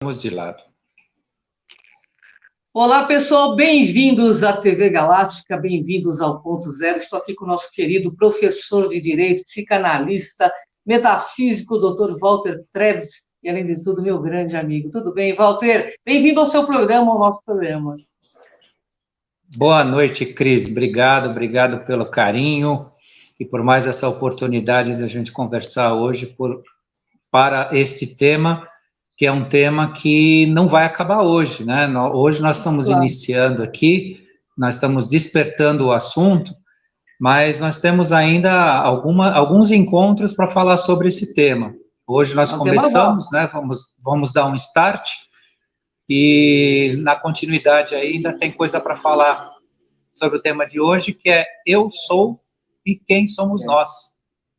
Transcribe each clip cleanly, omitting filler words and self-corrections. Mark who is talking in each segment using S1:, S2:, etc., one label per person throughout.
S1: deixamos de lado.
S2: Olá, pessoal, bem-vindos à TV Galáctica, bem-vindos ao Ponto Zero. Estou aqui com o nosso querido professor de Direito, psicanalista, metafísico, Dr. Walter Trebes, e, além de tudo, meu grande amigo. Tudo bem, Walter? Bem-vindo ao seu programa, ao nosso programa.
S1: Boa noite, Cris. Obrigado pelo carinho e por mais essa oportunidade de a gente conversar hoje para este tema, que é um tema que não vai acabar hoje, né? Hoje nós estamos iniciando aqui, nós estamos despertando o assunto, mas nós temos ainda alguns encontros para falar sobre esse tema. Hoje nós começamos, né? Vamos dar um start, e na continuidade ainda tem coisa para falar sobre o tema de hoje, que é eu sou e quem somos nós.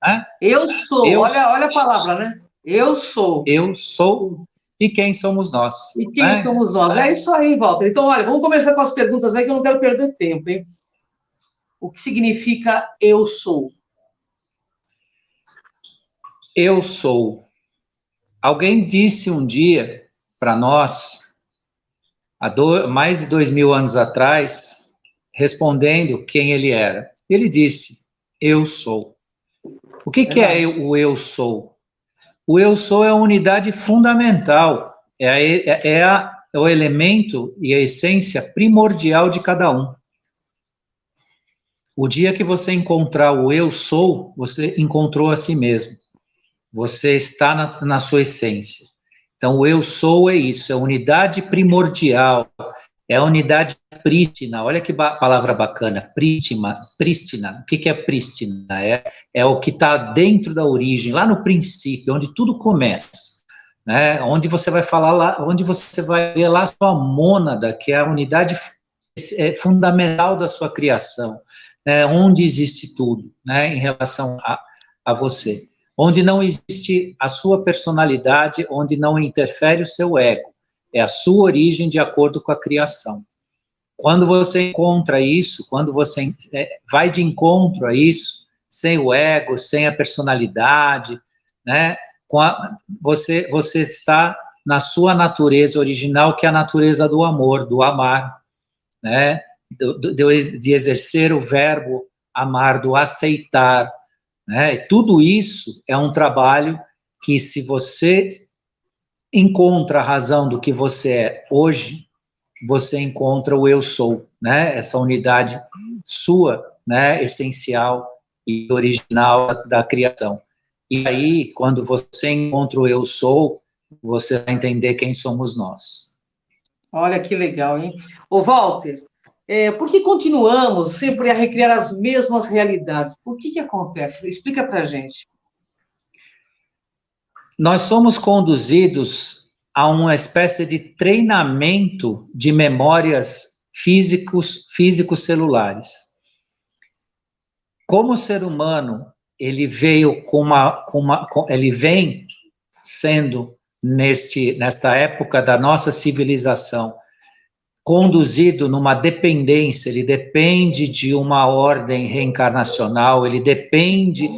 S1: Né?
S2: Eu sou, olha a palavra, né? Eu sou.
S1: Eu sou e quem somos nós.
S2: E quem somos nós? É isso aí, Walter. Então, olha, vamos começar com as perguntas aí, que eu não quero perder tempo, hein? O que significa eu sou?
S1: Eu sou. Alguém disse um dia para nós, há mais de 2000 anos atrás, respondendo quem ele era. Ele disse, eu sou. O que é o eu sou? O eu sou é a unidade fundamental, é o elemento e a essência primordial de cada um. O dia que você encontrar o eu sou, você encontrou a si mesmo. Você está na sua essência. Então, o eu sou é isso, é a unidade primordial, é a unidade prístina. Olha que palavra bacana, prístina. O que é prístina? É o que está dentro da origem, lá no princípio, onde tudo começa. Né? Onde você vai falar lá, onde você vai ver lá a sua mônada, que é a unidade fundamental da sua criação, né? Onde existe tudo, né? Em relação a você. Onde não existe a sua personalidade, onde não interfere o seu ego. É a sua origem de acordo com a criação. Quando você encontra isso, quando você vai de encontro a isso, sem o ego, sem a personalidade, né, você está na sua natureza original, que é a natureza do amor, do amar, né, de exercer o verbo amar, do aceitar. Né, tudo isso é um trabalho que, se você encontra a razão do que você é hoje, você encontra o eu sou, né? Essa unidade sua, né? Essencial e original da criação. E aí, quando você encontra o eu sou, você vai entender quem somos nós.
S2: Olha que legal, hein? Ô, Walter, por que continuamos sempre a recriar as mesmas realidades? O que acontece? Explica pra gente.
S1: Nós somos conduzidos a uma espécie de treinamento de memórias físicos celulares. Como o ser humano, ele veio ele vem sendo nesta época da nossa civilização conduzido numa dependência, ele depende de uma ordem reencarnacional, ele depende,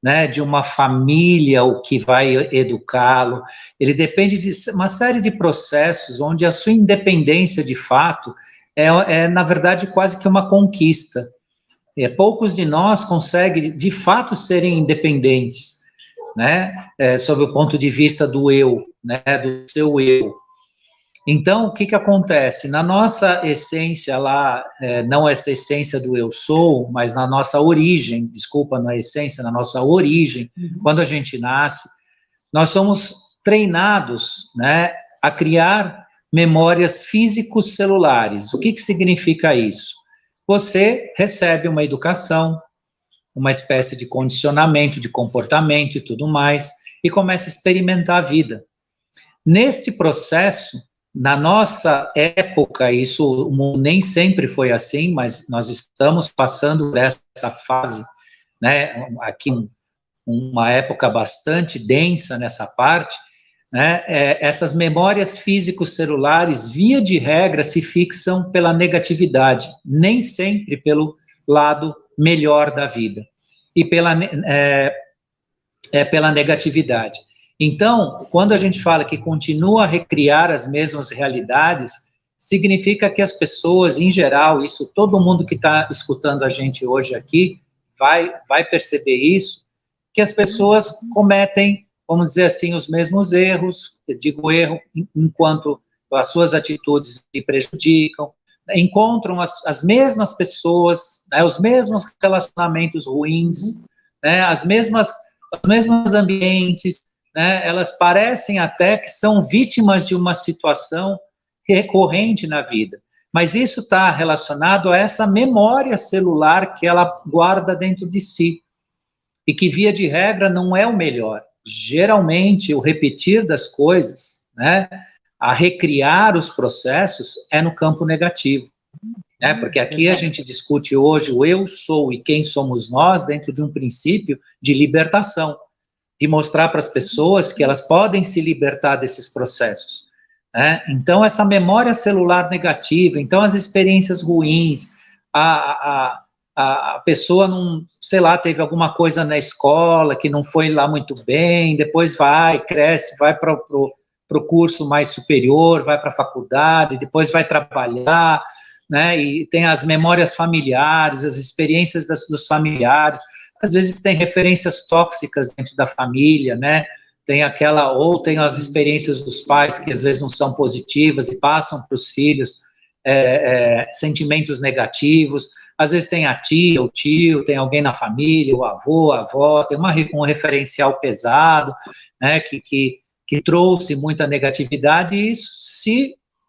S1: né, de uma família, o que vai educá-lo, ele depende de uma série de processos onde a sua independência, de fato, na verdade, quase que uma conquista. Poucos de nós conseguem, de fato, serem independentes, né, sob o ponto de vista do eu, né, do seu eu. Então, o que acontece? Na nossa essência lá, não essa essência do eu sou, mas na nossa origem, desculpa, não é essência, na nossa origem, quando a gente nasce, nós somos treinados, né, a criar memórias físicos celulares. O que significa isso? Você recebe uma educação, uma espécie de condicionamento de comportamento e tudo mais, e começa a experimentar a vida. Neste processo, na nossa época, isso o mundo nem sempre foi assim, mas nós estamos passando por essa fase, né, aqui uma época bastante densa nessa parte, né, essas memórias físicos-celulares, via de regra, se fixam pela negatividade, nem sempre pelo lado melhor da vida, e pela negatividade. Então, quando a gente fala que continua a recriar as mesmas realidades, significa que as pessoas, em geral, isso todo mundo que está escutando a gente hoje aqui vai perceber isso, que as pessoas cometem, vamos dizer assim, os mesmos erros, eu digo erro, enquanto as suas atitudes lhe prejudicam, encontram as mesmas pessoas, né, os mesmos relacionamentos ruins, né, os mesmos ambientes, né, elas parecem até que são vítimas de uma situação recorrente na vida, mas isso está relacionado a essa memória celular que ela guarda dentro de si, e que, via de regra, não é o melhor. Geralmente, o repetir das coisas, né, a recriar os processos, é no campo negativo, né, porque aqui a gente discute hoje o eu sou e quem somos nós dentro de um princípio de libertação, de mostrar para as pessoas que elas podem se libertar desses processos, né? Então, essa memória celular negativa, então as experiências ruins, a pessoa não, sei lá, teve alguma coisa na escola que não foi lá muito bem, depois cresce, vai para o curso mais superior, vai para a faculdade, depois vai trabalhar, né, e tem as memórias familiares, as experiências dos familiares, às vezes tem referências tóxicas dentro da família, né, tem as experiências dos pais que às vezes não são positivas e passam para os filhos sentimentos negativos, às vezes tem a tia, o tio, tem alguém na família, o avô, a avó, tem um referencial pesado, né, que trouxe muita negatividade, e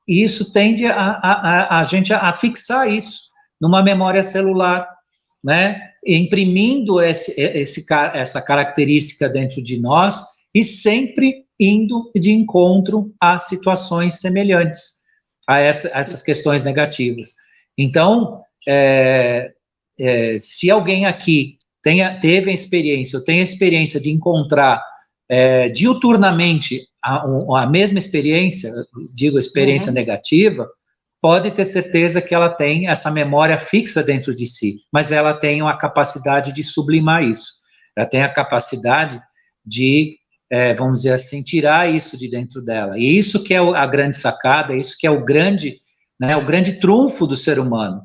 S1: isso tende a gente a fixar isso numa memória celular, né, imprimindo essa característica dentro de nós, e sempre indo de encontro a situações semelhantes a essas questões negativas. Então, se alguém aqui teve a experiência, ou tem a experiência de encontrar diuturnamente a mesma experiência, digo, experiência negativa, pode ter certeza que ela tem essa memória fixa dentro de si, mas ela tem a capacidade de sublimar isso, ela tem a capacidade de, vamos dizer assim, tirar isso de dentro dela, e isso que é a grande sacada, isso que é o grande trunfo do ser humano,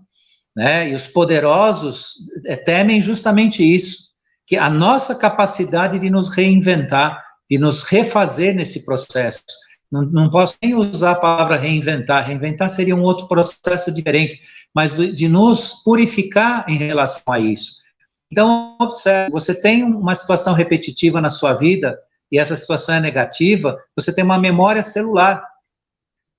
S1: né, e os poderosos temem justamente isso, que a nossa capacidade de nos reinventar, de nos refazer nesse processo. Não posso nem usar a palavra reinventar seria um outro processo diferente, mas de nos purificar em relação a isso. Então, observe, você tem uma situação repetitiva na sua vida, e essa situação é negativa, você tem uma memória celular,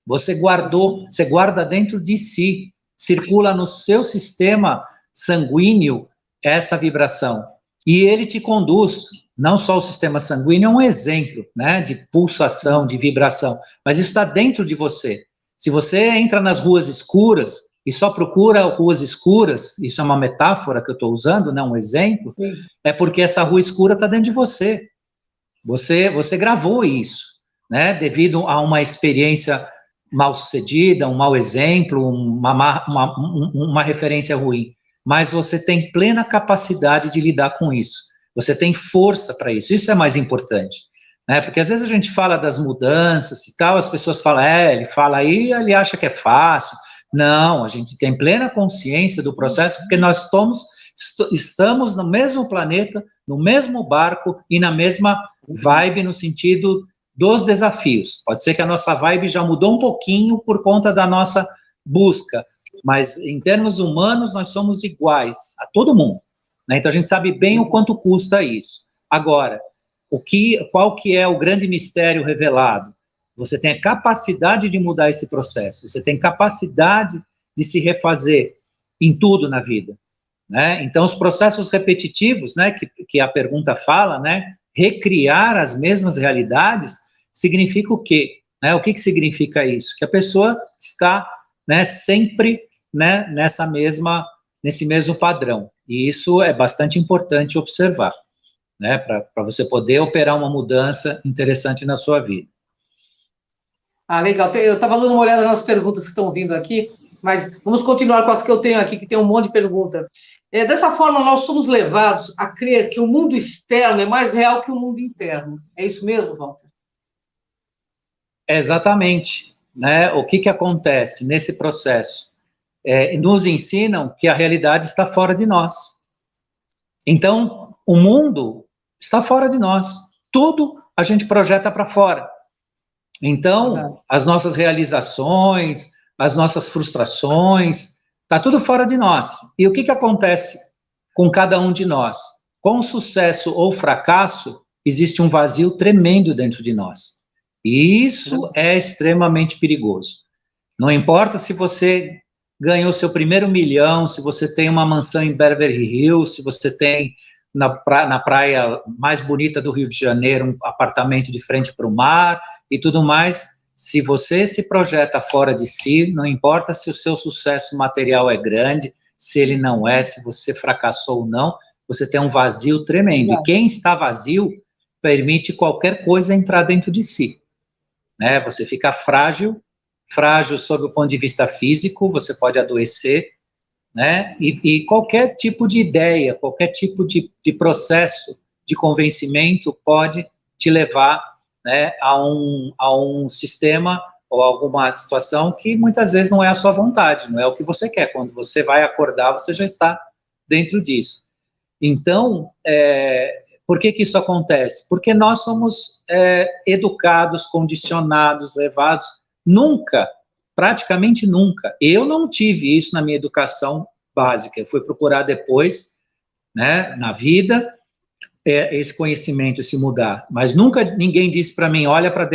S1: você guarda dentro de si, circula no seu sistema sanguíneo essa vibração, e ele te conduz. Não só o sistema sanguíneo é um exemplo, né, de pulsação, de vibração, mas isso está dentro de você. Se você entra nas ruas escuras e só procura ruas escuras, isso é uma metáfora que eu estou usando, né, um exemplo, é porque essa rua escura está dentro de você. Você gravou isso, né, devido a uma experiência mal sucedida, um mau exemplo, uma referência ruim, mas você tem plena capacidade de lidar com isso. Você tem força para isso, isso é mais importante, né, porque às vezes a gente fala das mudanças e tal, as pessoas falam, ele fala aí, ele acha que é fácil. Não, a gente tem plena consciência do processo, porque nós estamos no mesmo planeta, no mesmo barco e na mesma vibe no sentido dos desafios. Pode ser que a nossa vibe já mudou um pouquinho por conta da nossa busca, mas em termos humanos nós somos iguais a todo mundo. Então, a gente sabe bem o quanto custa isso. Agora, qual que é o grande mistério revelado? Você tem a capacidade de mudar esse processo, você tem capacidade de se refazer em tudo na vida, né? Então, os processos repetitivos, né, que a pergunta fala, né, recriar as mesmas realidades, significa o quê? Né? O que significa isso? Que a pessoa está, né, sempre, né, nesse mesmo padrão. E isso é bastante importante observar, né, para você poder operar uma mudança interessante na sua vida.
S2: Legal. Eu estava dando uma olhada nas perguntas que estão vindo aqui. Mas vamos continuar com as que eu tenho aqui, que tem um monte de perguntas. Dessa forma, nós somos levados a crer que o mundo externo é mais real que o mundo interno. É isso mesmo, Walter?
S1: Exatamente. Né? O que acontece nesse processo? Nos ensinam que a realidade está fora de nós. Então, o mundo está fora de nós. Tudo a gente projeta para fora. Então, as nossas realizações, as nossas frustrações, está tudo fora de nós. E o que acontece com cada um de nós? Com sucesso ou fracasso, existe um vazio tremendo dentro de nós. E isso é extremamente perigoso. Não importa se você ganhou seu primeiro milhão, se você tem uma mansão em Beverly Hills, se você tem na praia mais bonita do Rio de Janeiro um apartamento de frente para o mar e tudo mais, se você se projeta fora de si, não importa se o seu sucesso material é grande, se ele não é, se você fracassou ou não, você tem um vazio tremendo. E quem está vazio permite qualquer coisa entrar dentro de si. Né? Você fica frágil sob o ponto de vista físico, você pode adoecer, né? E qualquer tipo de ideia, qualquer tipo de processo de convencimento pode te levar, né, a um sistema ou alguma situação que muitas vezes não é a sua vontade, não é o que você quer. Quando você vai acordar, você já está dentro disso. Então, por que isso acontece? Porque nós somos educados, condicionados, levados. Nunca, praticamente nunca. Eu não tive isso na minha educação básica. Eu fui procurar depois, né, na vida, esse conhecimento, se mudar. Mas nunca ninguém disse para mim, olha para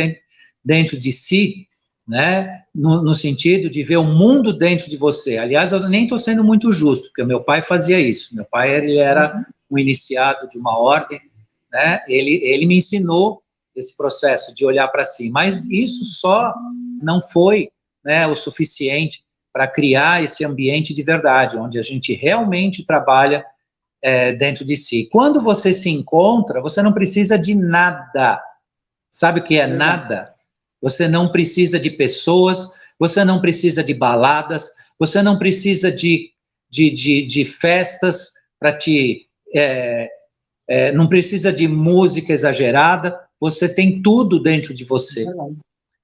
S1: dentro de si, né, no sentido de ver o mundo dentro de você. Aliás, eu nem estou sendo muito justo, porque o meu pai fazia isso. Meu pai, ele era um iniciado de uma ordem, né, ele me ensinou esse processo de olhar para si, mas isso só não foi, né, o suficiente para criar esse ambiente de verdade, onde a gente realmente trabalha dentro de si. Quando você se encontra, você não precisa de nada. Sabe o que é nada? Você não precisa de pessoas, você não precisa de baladas, você não precisa de festas para te... não precisa de música exagerada, você tem tudo dentro de você.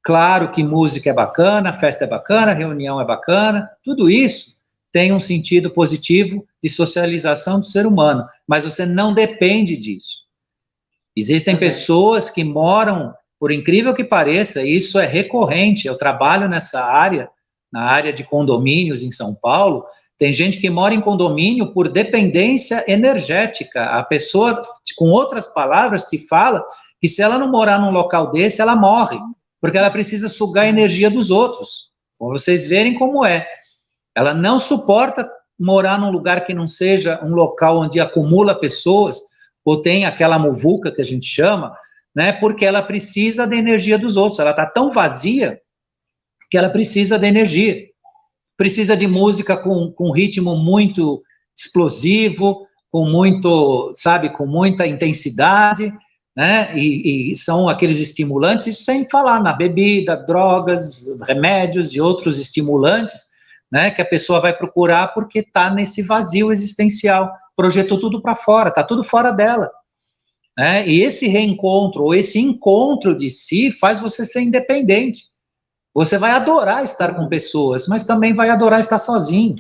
S1: Claro que música é bacana, festa é bacana, reunião é bacana, tudo isso tem um sentido positivo de socialização do ser humano, mas você não depende disso. Existem pessoas que moram, por incrível que pareça, isso é recorrente, eu trabalho nessa área, na área de condomínios em São Paulo, tem gente que mora em condomínio por dependência energética. A pessoa, com outras palavras, te fala que se ela não morar num local desse, ela morre, porque ela precisa sugar a energia dos outros. Para vocês verem como é. Ela não suporta morar num lugar que não seja um local onde acumula pessoas, ou tem aquela muvuca que a gente chama, né, porque ela precisa da energia dos outros. Ela está tão vazia que ela precisa da energia. Precisa de música com ritmo muito explosivo, com muito, sabe, com muita intensidade, né, e são aqueles estimulantes, isso sem falar na bebida, drogas, remédios e outros estimulantes, né, que a pessoa vai procurar porque está nesse vazio existencial, projetou tudo para fora, está tudo fora dela, né, e esse reencontro, ou esse encontro de si, faz você ser independente. Você vai adorar estar com pessoas, mas também vai adorar estar sozinho.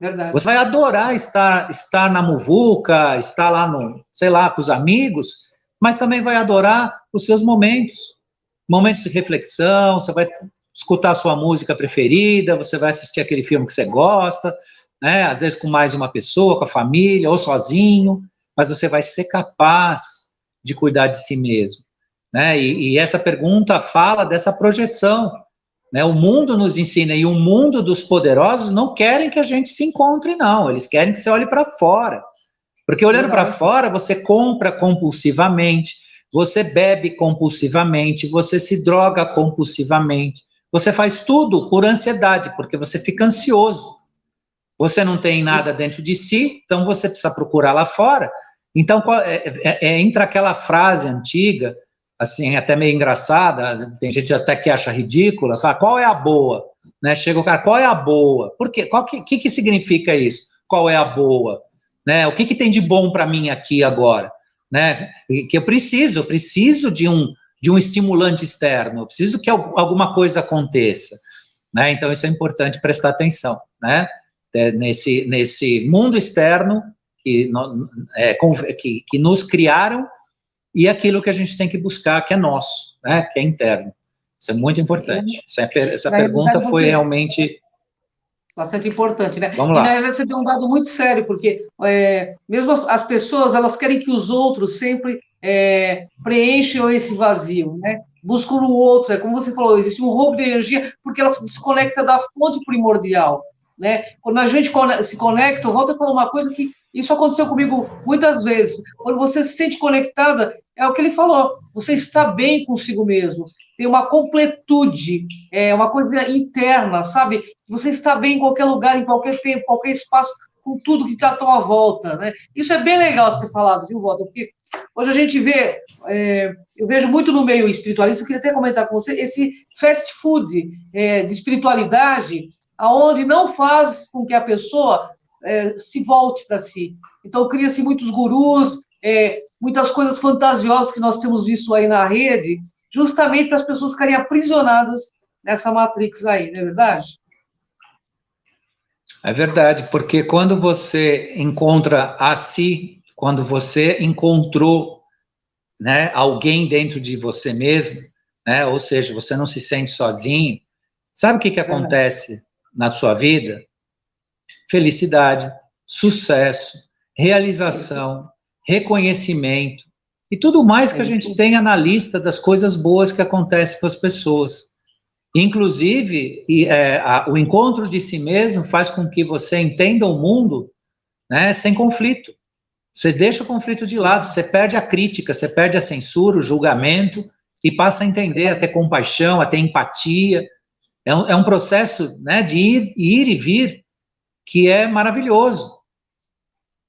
S2: Verdade.
S1: Você vai adorar estar na muvuca, estar lá sei lá, com os amigos, mas também vai adorar os seus momentos de reflexão, você vai escutar a sua música preferida, você vai assistir aquele filme que você gosta, né, às vezes com mais de uma pessoa, com a família, ou sozinho, mas você vai ser capaz de cuidar de si mesmo. Né? E essa pergunta fala dessa projeção. Né? O mundo nos ensina, e o mundo dos poderosos não querem que a gente se encontre, não. Eles querem que você olhe para fora. Porque olhando para fora, você compra compulsivamente, você bebe compulsivamente, você se droga compulsivamente, você faz tudo por ansiedade, porque você fica ansioso. Você não tem nada dentro de si, então você precisa procurar lá fora. Então, entra aquela frase antiga, assim, até meio engraçada, tem gente até que acha ridícula, fala, qual é a boa? né? Chega o cara, qual é a boa? Por quê? Que significa isso? Qual é a boa? Né? O que tem de bom para mim aqui agora? Né? Que eu preciso de um estimulante externo, eu preciso que alguma coisa aconteça, né? Então isso é importante prestar atenção, né? Nesse mundo externo que nos criaram e aquilo que a gente tem que buscar, que é nosso, né? Que é interno. Isso é muito importante. Essa pergunta foi realmente
S2: bastante importante, né?
S1: Vamos
S2: lá. E
S1: lá.
S2: na verdade você deu um dado muito sério, porque mesmo as pessoas, elas querem que os outros sempre preencham esse vazio, né? Buscam no outro, como você falou, existe um roubo de energia, porque ela se desconecta da fonte primordial, né? Quando a gente se conecta, o Walter falou uma coisa que isso aconteceu comigo muitas vezes. Quando você se sente conectada, é o que ele falou, você está bem consigo mesmo, tem uma completude, uma coisa interna, sabe? Você está bem em qualquer lugar, em qualquer tempo, qualquer espaço, com tudo que está à tua volta, né? Isso é bem legal você ter falado, viu, Walter? Porque hoje a gente vê, eu vejo muito no meio espiritualista, eu queria até comentar com você, esse fast food de espiritualidade, aonde não faz com que a pessoa se volte para si. Então, cria-se muitos gurus, muitas coisas fantasiosas que nós temos visto aí na rede, justamente para as pessoas ficarem aprisionadas nessa matrix aí, não é verdade?
S1: É verdade, porque quando você encontra a si, quando você encontrou, né, alguém dentro de você mesmo, né, ou seja, você não se sente sozinho, sabe o que acontece na sua vida? Felicidade, sucesso, realização, reconhecimento e tudo mais que a gente tenha na lista das coisas boas que acontecem com as pessoas. Inclusive, o encontro de si mesmo faz com que você entenda o mundo, né, sem conflito. Você deixa o conflito de lado, você perde a crítica, você perde a censura, o julgamento, e passa a entender, a ter compaixão, a ter empatia. É um processo, né, de ir e vir que é maravilhoso.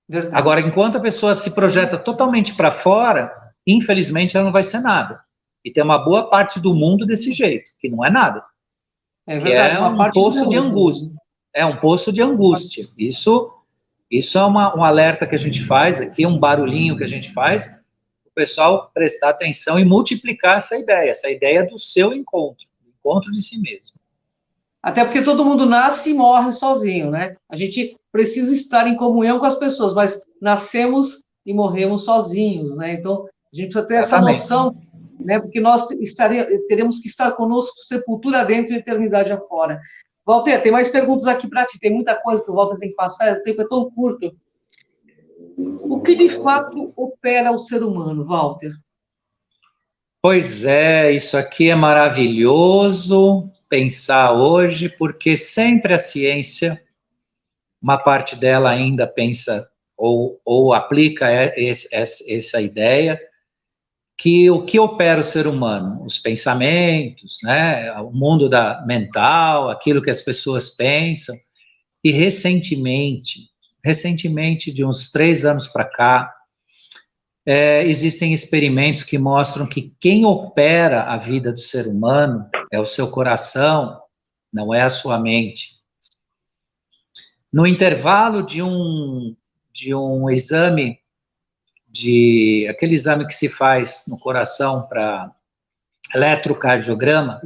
S1: Verdade. Agora, enquanto a pessoa se projeta totalmente para fora, infelizmente ela não vai ser nada. E tem uma boa parte do mundo desse jeito, que não é nada. É verdade, que é um poço de angústia. É um poço de angústia. Isso é um alerta que a gente faz aqui, um barulhinho que a gente faz, o pessoal prestar atenção e multiplicar essa ideia do seu encontro de si mesmo.
S2: Até porque todo mundo nasce e morre sozinho, né? A gente precisa estar em comunhão com as pessoas, mas nascemos e morremos sozinhos, né? Então, a gente precisa ter essa noção, né? Porque nós teremos que estar conosco, sepultura dentro e eternidade afora. Walter, tem mais perguntas aqui para ti, tem muita coisa que o Walter tem que passar, o tempo é tão curto. O que de fato opera o ser humano, Walter?
S1: Pois é, isso aqui é maravilhoso pensar hoje, porque sempre a ciência, uma parte dela ainda pensa ou aplica essa ideia, que o que opera o ser humano? Os pensamentos, né? O mundo mental, aquilo que as pessoas pensam, e recentemente, de uns 3 anos para cá, existem experimentos que mostram que quem opera a vida do ser humano é o seu coração, não é a sua mente. No intervalo de um exame, aquele exame que se faz no coração para eletrocardiograma,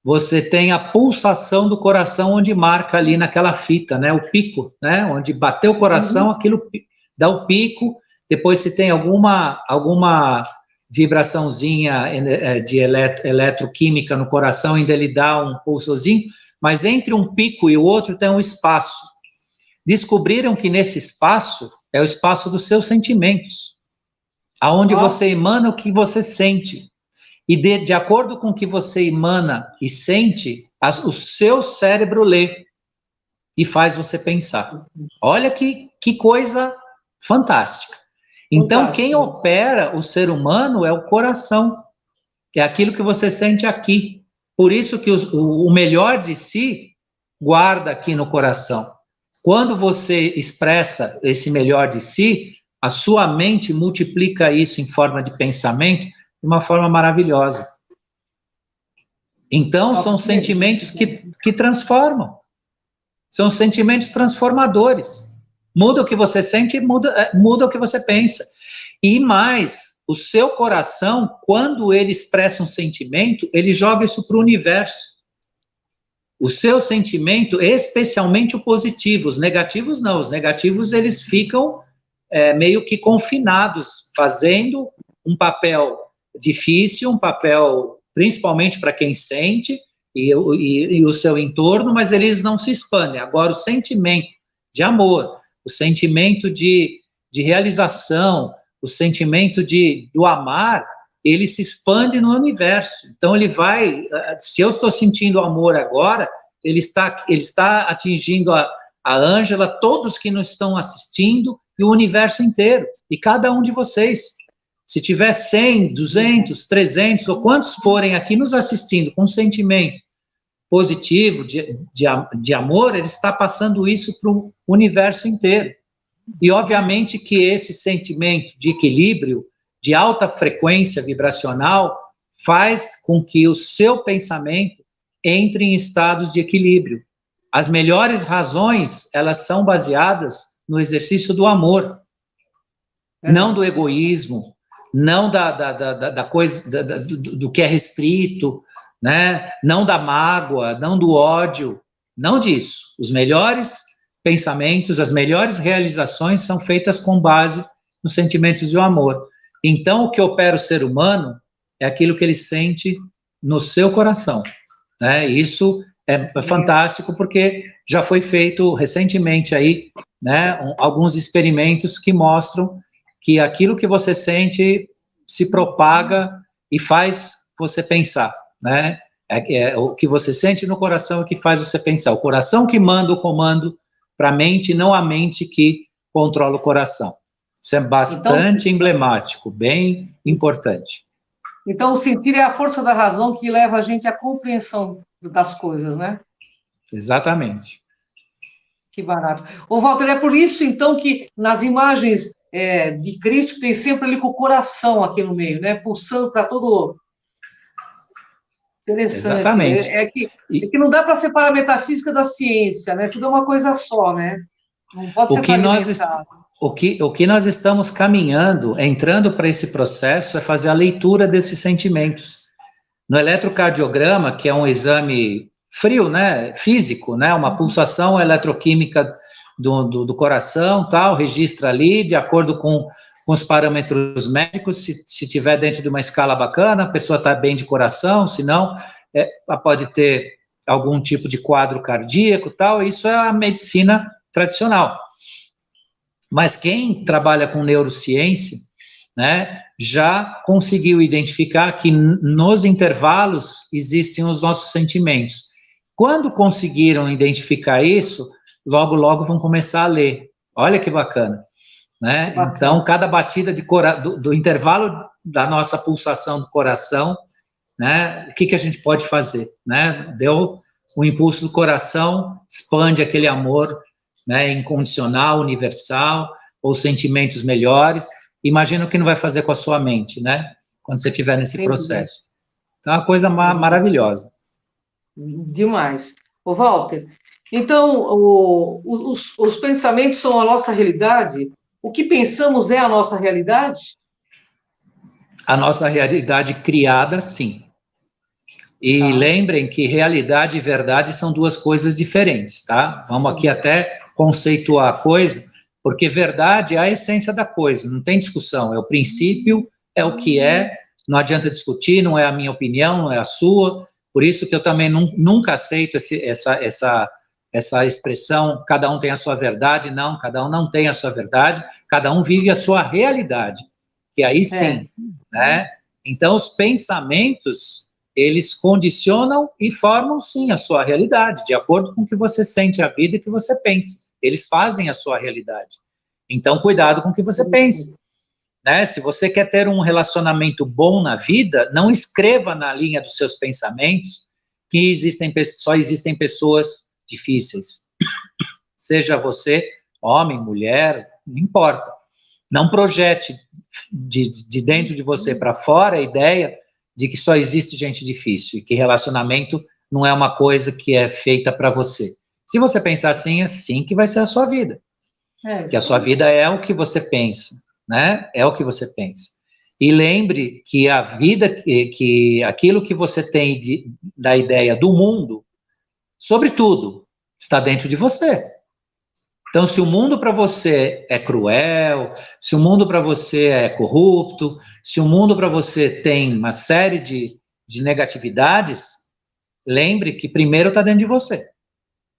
S1: você tem a pulsação do coração onde marca ali naquela fita, né, o pico, né, onde bateu o coração, aquilo dá o pico. Depois, se tem alguma vibraçãozinha de eletroquímica no coração, ainda ele dá um pulsozinho, mas entre um pico e o outro tem um espaço. Descobriram que nesse espaço é o espaço dos seus sentimentos, aonde você emana o que você sente. E de acordo com o que você emana e sente, o seu cérebro lê e faz você pensar. Olha que coisa fantástica. Então, quem opera o ser humano é o coração, que é aquilo que você sente aqui. Por isso que o melhor de si guarda aqui no coração. Quando você expressa esse melhor de si, a sua mente multiplica isso em forma de pensamento de uma forma maravilhosa. Então, são sentimentos que transformam. São sentimentos transformadores. Muda o que você sente, muda o que você pensa. E mais, o seu coração, quando ele expressa um sentimento, ele joga isso para o universo. O seu sentimento, especialmente o positivo, os negativos não. Os negativos, eles ficam meio que confinados, fazendo um papel difícil, um papel principalmente para quem sente, e o seu entorno, mas eles não se expandem. Agora, o sentimento de amor, o sentimento de realização, o sentimento do amar, ele se expande no universo. Então, ele vai... Se eu estou sentindo amor agora, ele está atingindo a Ângela, todos que nos estão assistindo, e o universo inteiro, e cada um de vocês. Se tiver 100, 200, 300, ou quantos forem aqui nos assistindo com um sentimento positivo, de amor, ele está passando isso para o universo inteiro. E, obviamente, que esse sentimento de equilíbrio, de alta frequência vibracional, faz com que o seu pensamento entre em estados de equilíbrio. As melhores razões, elas são baseadas no exercício do amor, não do egoísmo, não da coisa, do que é restrito, né? Não da mágoa, não do ódio, não disso. Os melhores pensamentos, as melhores realizações são feitas com base nos sentimentos do amor. Então, o que opera o ser humano é aquilo que ele sente no seu coração, né? Isso é fantástico, porque já foi feito recentemente aí, né, alguns experimentos que mostram que aquilo que você sente se propaga e faz você pensar, né? O que você sente no coração é que faz você pensar. O coração que manda o comando para a mente, não a mente que controla o coração. Isso é bastante emblemático, bem importante.
S2: Então, o sentir é a força da razão que leva a gente à compreensão das coisas, né?
S1: Exatamente.
S2: Que barato. Ô, Walter, é por isso, então, que nas imagens de Cristo tem sempre ali com o coração aqui no meio, né? Pulsando para todo... Interessante.
S1: Exatamente.
S2: É que não dá para separar a metafísica da ciência, né? Tudo é uma coisa só, né? Não pode ser fragmentado.
S1: O que nós estamos caminhando, entrando para esse processo, é fazer a leitura desses sentimentos. No eletrocardiograma, que é um exame frio, né, físico, né, uma pulsação eletroquímica do coração, tal, registra ali, de acordo com os parâmetros médicos, se tiver dentro de uma escala bacana, a pessoa está bem de coração, se não, pode ter algum tipo de quadro cardíaco, tal, isso é a medicina tradicional. Mas quem trabalha com neurociência, né, já conseguiu identificar que nos intervalos existem os nossos sentimentos. Quando conseguiram identificar isso, logo, logo vão começar a ler. Olha que bacana, né? Então, cada batida do intervalo da nossa pulsação do coração, né, o que a gente pode fazer, né? Deu o impulso do coração, expande aquele amor, né, incondicional, universal, ou sentimentos melhores. Imagina o que não vai fazer com a sua mente, né? Quando você estiver nesse processo. Então, é uma coisa maravilhosa.
S2: Demais. Ô, Walter, então, os pensamentos são a nossa realidade? O que pensamos é a nossa realidade?
S1: A nossa realidade criada, sim. E lembrem que realidade e verdade são duas coisas diferentes, tá? Vamos aqui até conceituar a coisa, porque verdade é a essência da coisa, não tem discussão, é o princípio, é o que é, não adianta discutir, não é a minha opinião, não é a sua, por isso que eu também nunca aceito essa expressão, cada um tem a sua verdade, não, cada um não tem a sua verdade, cada um vive a sua realidade, que aí sim, né? Então, os pensamentos, eles condicionam e formam, sim, a sua realidade, de acordo com o que você sente a vida e o que você pensa. Eles fazem a sua realidade. Então, cuidado com o que você pensa, né? Se você quer ter um relacionamento bom na vida, não escreva na linha dos seus pensamentos que só existem pessoas difíceis. Seja você homem, mulher, não importa. Não projete de dentro de você para fora a ideia de que só existe gente difícil e que relacionamento não é uma coisa que é feita para você. Se você pensar assim, é assim que vai ser a sua vida. Que a sua vida é o que você pensa, né? É o que você pensa. E lembre que a vida, que aquilo que você tem da ideia do mundo, sobretudo, está dentro de você. Então, se o mundo para você é cruel, se o mundo para você é corrupto, se o mundo para você tem uma série de negatividades, lembre que primeiro está dentro de você.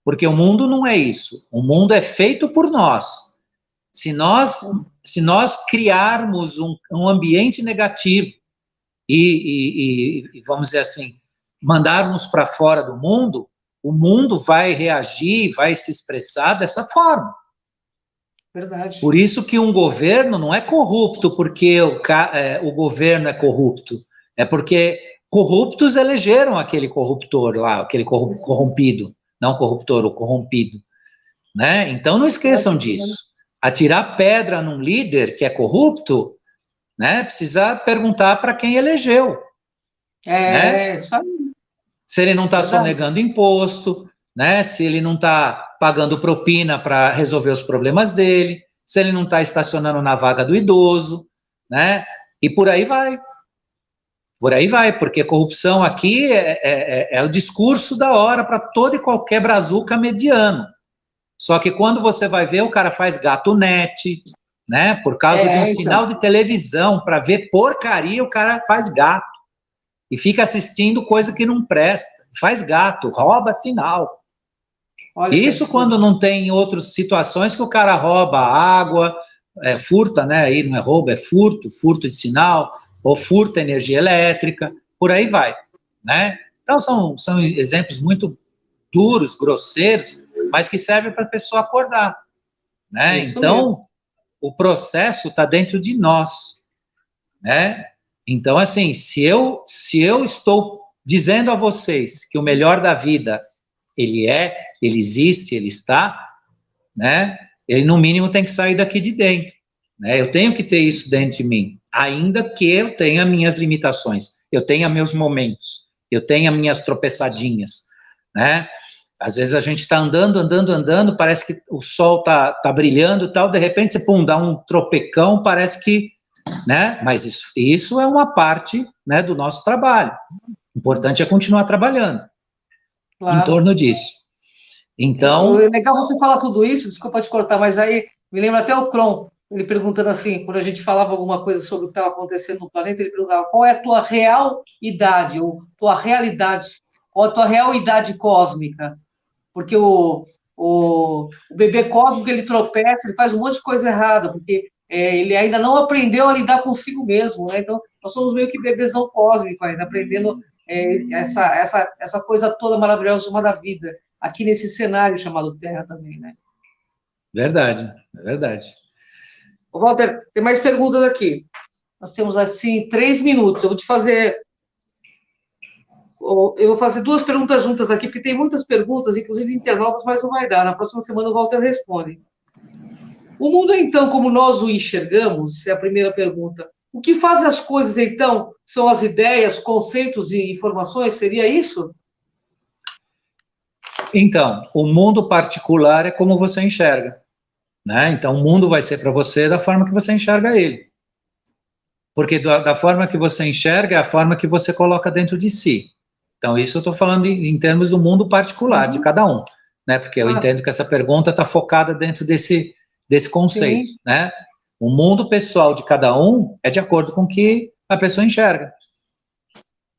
S1: Porque o mundo não é isso. O mundo é feito por nós. Se nós criarmos um ambiente negativo e, vamos dizer assim, mandarmos para fora do mundo, o mundo vai reagir, vai se expressar dessa forma.
S2: Verdade.
S1: Por isso que um governo não é corrupto porque o governo é corrupto. É porque corruptos elegeram aquele corruptor lá, aquele corrompido. Não corruptor, o corrompido. Né? Então não esqueçam disso. Atirar pedra num líder que é corrupto, né, precisa perguntar para quem elegeu. Né?
S2: Isso aí.
S1: Se ele não está sonegando imposto, né, se ele não está pagando propina para resolver os problemas dele, se ele não está estacionando na vaga do idoso, né, e por aí vai. Por aí vai, porque corrupção aqui é o discurso da hora para todo e qualquer brazuca mediano. Só que quando você vai ver, o cara faz gato net, né? Por causa de um sinal de televisão, para ver porcaria, o cara faz gato. E fica assistindo coisa que não presta. Faz gato, rouba sinal. Olha, isso quando não tem outras situações que o cara rouba água, furta, né? Aí não é roubo, é furto de sinal, ou furta energia elétrica, por aí vai, né? Então são exemplos muito duros, grosseiros, mas que servem para a pessoa acordar, né? Então, mesmo. O processo está dentro de nós, né? Então, assim, se eu estou dizendo a vocês que o melhor da vida, ele existe, ele está, né? Ele, no mínimo, tem que sair daqui de dentro, né? Eu tenho que ter isso dentro de mim, ainda que eu tenha minhas limitações, eu tenha meus momentos, eu tenha minhas tropeçadinhas, né? Às vezes a gente está andando, parece que o sol tá brilhando e tal, de repente você, pum, dá um tropecão, parece que, né, mas isso é uma parte, né, do nosso trabalho. O importante é continuar trabalhando em torno disso. Então...
S2: É legal você falar tudo isso, desculpa te cortar, mas aí me lembra até o Kron, ele perguntando assim, quando a gente falava alguma coisa sobre o que estava acontecendo no planeta, ele perguntava qual é a tua real idade, ou tua realidade, ou a tua real idade cósmica. Porque o bebê cósmico, ele tropeça, ele faz um monte de coisa errada, porque ele ainda não aprendeu a lidar consigo mesmo, né? Então, nós somos meio que bebezão cósmico ainda, aprendendo essa coisa toda maravilhosa chamada vida, aqui nesse cenário chamado Terra também, né?
S1: Verdade, é verdade.
S2: Ô, Walter, tem mais perguntas aqui. Nós temos, assim, 3 minutos. Eu vou fazer 2 perguntas juntas aqui, porque tem muitas perguntas, inclusive intervalos, mas não vai dar. Na próxima semana o Walter responde. O mundo, então, como nós o enxergamos, é a primeira pergunta. O que faz as coisas, então, são as ideias, conceitos e informações? Seria isso?
S1: Então, o mundo particular é como você enxerga, né? Então, o mundo vai ser para você da forma que você enxerga ele. Porque da forma que você enxerga é a forma que você coloca dentro de si. Então, isso eu estou falando em termos do mundo particular, de cada um, né? Porque eu entendo que essa pergunta está focada dentro desse conceito, né? O mundo pessoal de cada um é de acordo com o que a pessoa enxerga,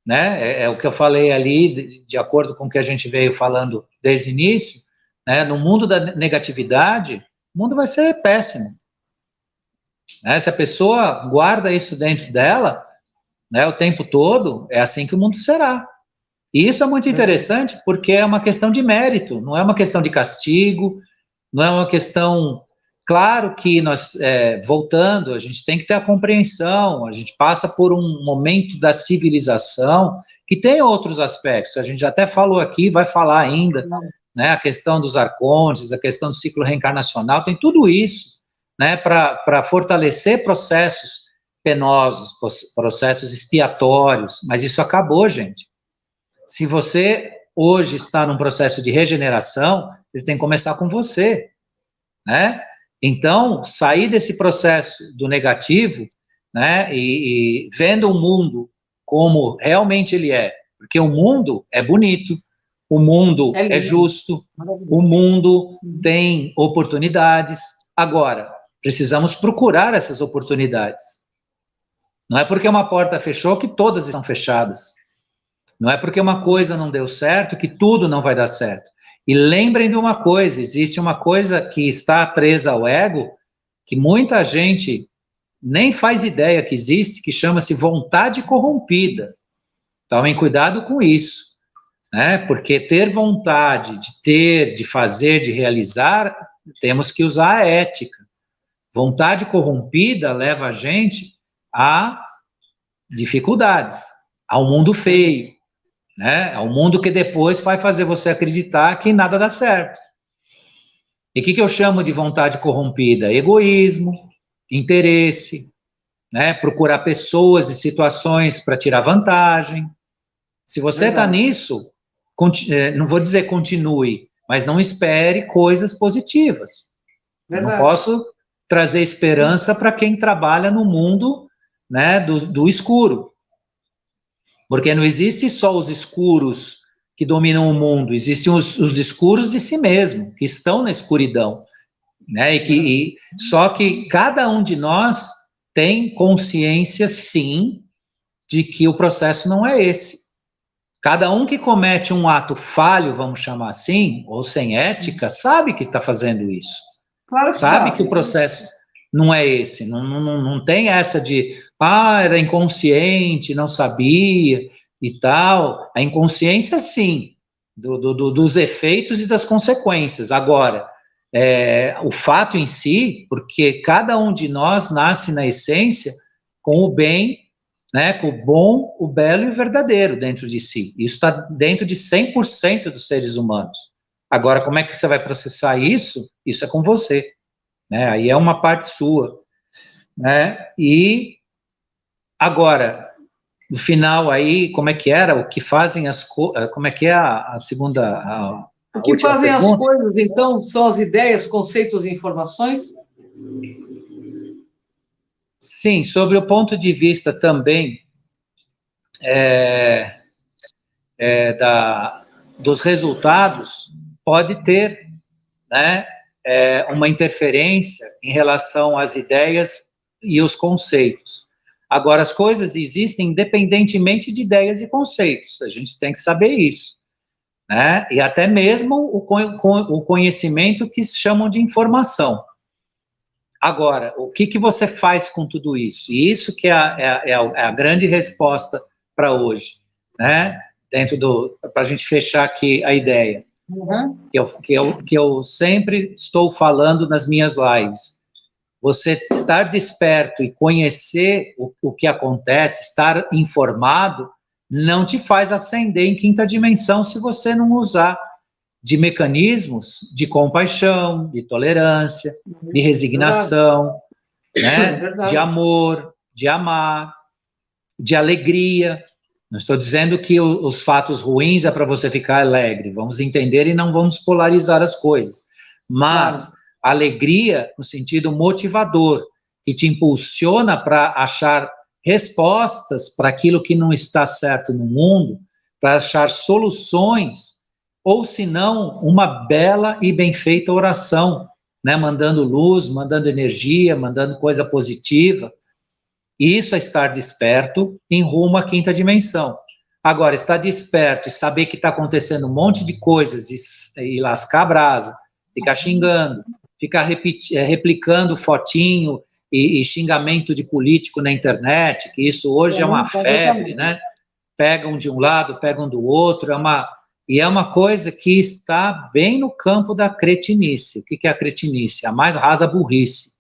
S1: né? É o que eu falei ali, de acordo com o que a gente veio falando desde o início, né? No mundo da negatividade, o mundo vai ser péssimo, né? Se a pessoa guarda isso dentro dela, né, o tempo todo, é assim que o mundo será. E isso é muito interessante porque é uma questão de mérito, não é uma questão de castigo, não é uma questão... Claro que nós, voltando, a gente tem que ter a compreensão, a gente passa por um momento da civilização que tem outros aspectos, a gente até falou aqui, vai falar ainda, né, a questão dos arcontes, a questão do ciclo reencarnacional, tem tudo isso, né, para fortalecer processos penosos, processos expiatórios, mas isso acabou, gente. Se você hoje está num processo de regeneração, ele tem que começar com você, né? Então, sair desse processo do negativo, né, e vendo o mundo como realmente ele é, porque o mundo é bonito, o mundo é justo, o mundo tem oportunidades. Agora, precisamos procurar essas oportunidades. Não é porque uma porta fechou que todas estão fechadas. Não é porque uma coisa não deu certo que tudo não vai dar certo. E lembrem de uma coisa, existe uma coisa que está presa ao ego, que muita gente nem faz ideia que existe, que chama-se vontade corrompida. Tomem cuidado com isso, né? Porque ter vontade de ter, de fazer, de realizar, temos que usar a ética. Vontade corrompida leva a gente a dificuldades, ao mundo feio, né? Ao mundo que depois vai fazer você acreditar que nada dá certo. E o que eu chamo de vontade corrompida? Egoísmo, interesse, né? Procurar pessoas e situações para tirar vantagem. Se você está nisso, não vou dizer continue, mas não espere coisas positivas. Eu não posso trazer esperança para quem trabalha no mundo, né, do escuro. Porque não existe só os escuros que dominam o mundo, existem os escuros de si mesmo, que estão na escuridão. Né, só que cada um de nós tem consciência, sim, de que o processo não é esse. Cada um que comete um ato falho, vamos chamar assim, ou sem ética, sabe que está fazendo isso. Claro, sabe que o processo não é esse. Não tem essa de, era inconsciente, não sabia e tal. A inconsciência, sim, dos efeitos e das consequências. Agora, o fato em si, porque cada um de nós nasce na essência com o bem, né, com o bom, o belo e o verdadeiro dentro de si. Isso está dentro de 100% dos seres humanos. Agora, como é que você vai processar isso? Isso é com você. Né? Aí é uma parte sua. Né? E agora, no final aí, como é que era? O que fazem as coisas... Como é que é a segunda...
S2: O que fazem pergunta? As coisas, então, são as ideias, conceitos e informações?
S1: Sim, sobre o ponto de vista também dos resultados, pode ter, né, uma interferência em relação às ideias e os conceitos. Agora, as coisas existem independentemente de ideias e conceitos, a gente tem que saber isso. Né? E até mesmo o conhecimento que chamam de informação. Agora, o que você faz com tudo isso? E isso que é a grande resposta para hoje, né? Para a gente fechar aqui a ideia, que eu sempre estou falando nas minhas lives. Você estar desperto e conhecer o que acontece, estar informado, não te faz ascender em quinta dimensão se você não usar de mecanismos de compaixão, de tolerância, de resignação, né? De amor, de amar, de alegria. Não estou dizendo que os fatos ruins é para você ficar alegre, vamos entender e não vamos polarizar as coisas, mas alegria no sentido motivador, que te impulsiona para achar respostas para aquilo que não está certo no mundo, para achar soluções, ou se não, uma bela e bem feita oração, né, mandando luz, mandando energia, mandando coisa positiva. Isso é estar desperto em rumo à quinta dimensão. Agora, estar desperto e saber que está acontecendo um monte de coisas e lascar a brasa, ficar xingando, ficar replicando fotinho e xingamento de político na internet, que isso hoje é uma febre, né? Pegam de um lado, pegam do outro, é uma coisa que está bem no campo da cretinice. O que é a cretinice? A mais rasa burrice.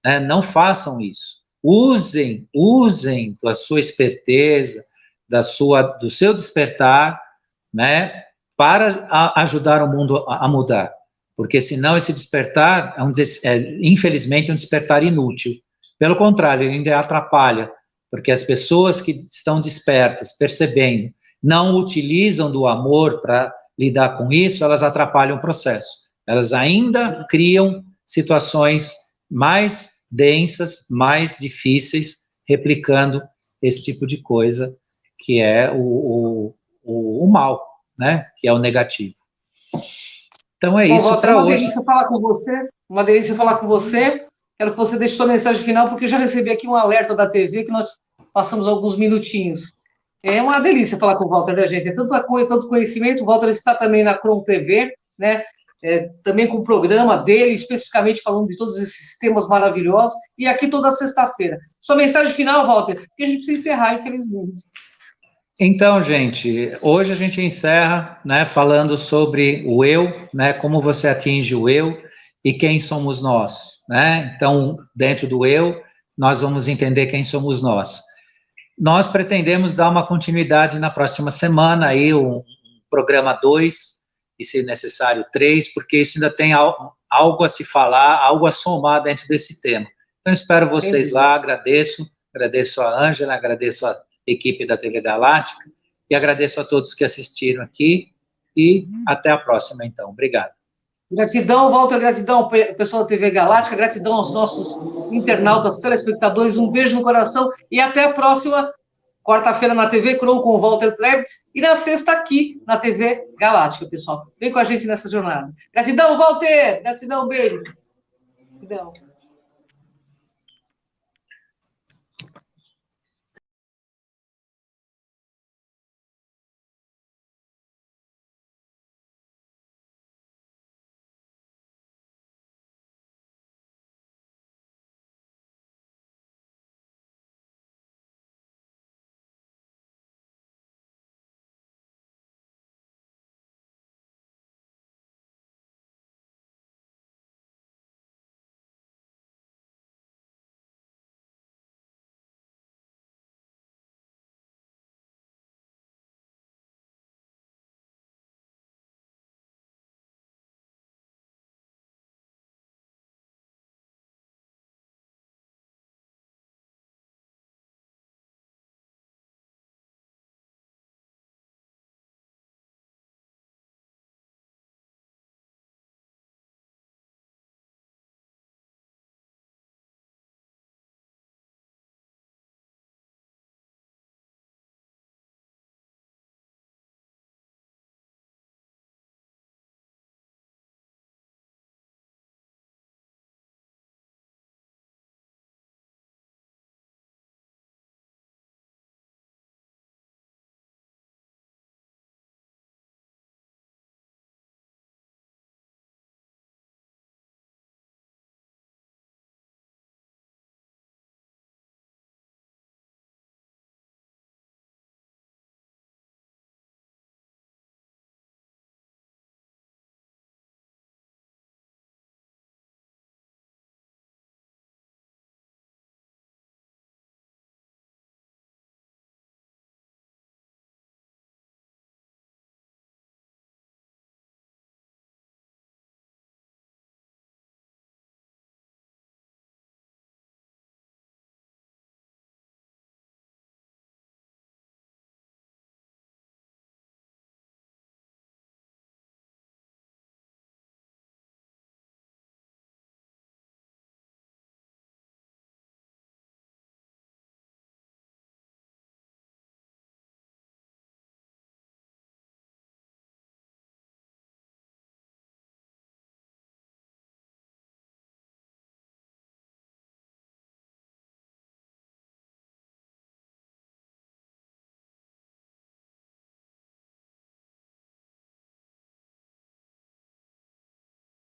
S1: Né? Não façam isso. Usem da sua esperteza, do seu despertar, né, para ajudar o mundo a mudar. Porque senão esse despertar, infelizmente, é um despertar inútil. Pelo contrário, ele ainda atrapalha, porque as pessoas que estão despertas, percebendo, não utilizam do amor para lidar com isso, elas atrapalham o processo. Elas ainda criam situações mais densas, mais difíceis, replicando esse tipo de coisa, que é o mal, né? Que é o negativo. Então é isso para hoje.
S2: Uma delícia falar com você, uma delícia falar com você. Quero que você deixe sua mensagem final, porque eu já recebi aqui um alerta da TV que nós passamos alguns minutinhos. É uma delícia falar com o Walter, né, gente? É tanto conhecimento. O Walter está também na Crom TV, né? Também com o programa dele, especificamente falando de todos esses temas maravilhosos. E aqui toda sexta-feira. Sua mensagem final, Walter, porque a gente precisa encerrar, infelizmente.
S1: Então, gente, hoje a gente encerra, né, falando sobre o eu, né, como você atinge o eu e quem somos nós, né? Então, dentro do eu, nós vamos entender quem somos nós. Nós pretendemos dar uma continuidade na próxima semana, aí um programa 2, e se necessário 3, porque isso ainda tem algo a se falar, algo a somar dentro desse tema. Então, espero vocês lá, agradeço a Ângela, agradeço a equipe da TV Galáctica, e agradeço a todos que assistiram aqui, e até a próxima, então. Obrigado.
S2: Gratidão, Walter, gratidão, pessoal da TV Galáctica, gratidão aos nossos internautas, telespectadores, um beijo no coração, e até a próxima quarta-feira na TV Crom com o Walter Trebitz, e na sexta aqui na TV Galáctica, pessoal. Vem com a gente nessa jornada. Gratidão, Walter! Gratidão, beijo. Gratidão.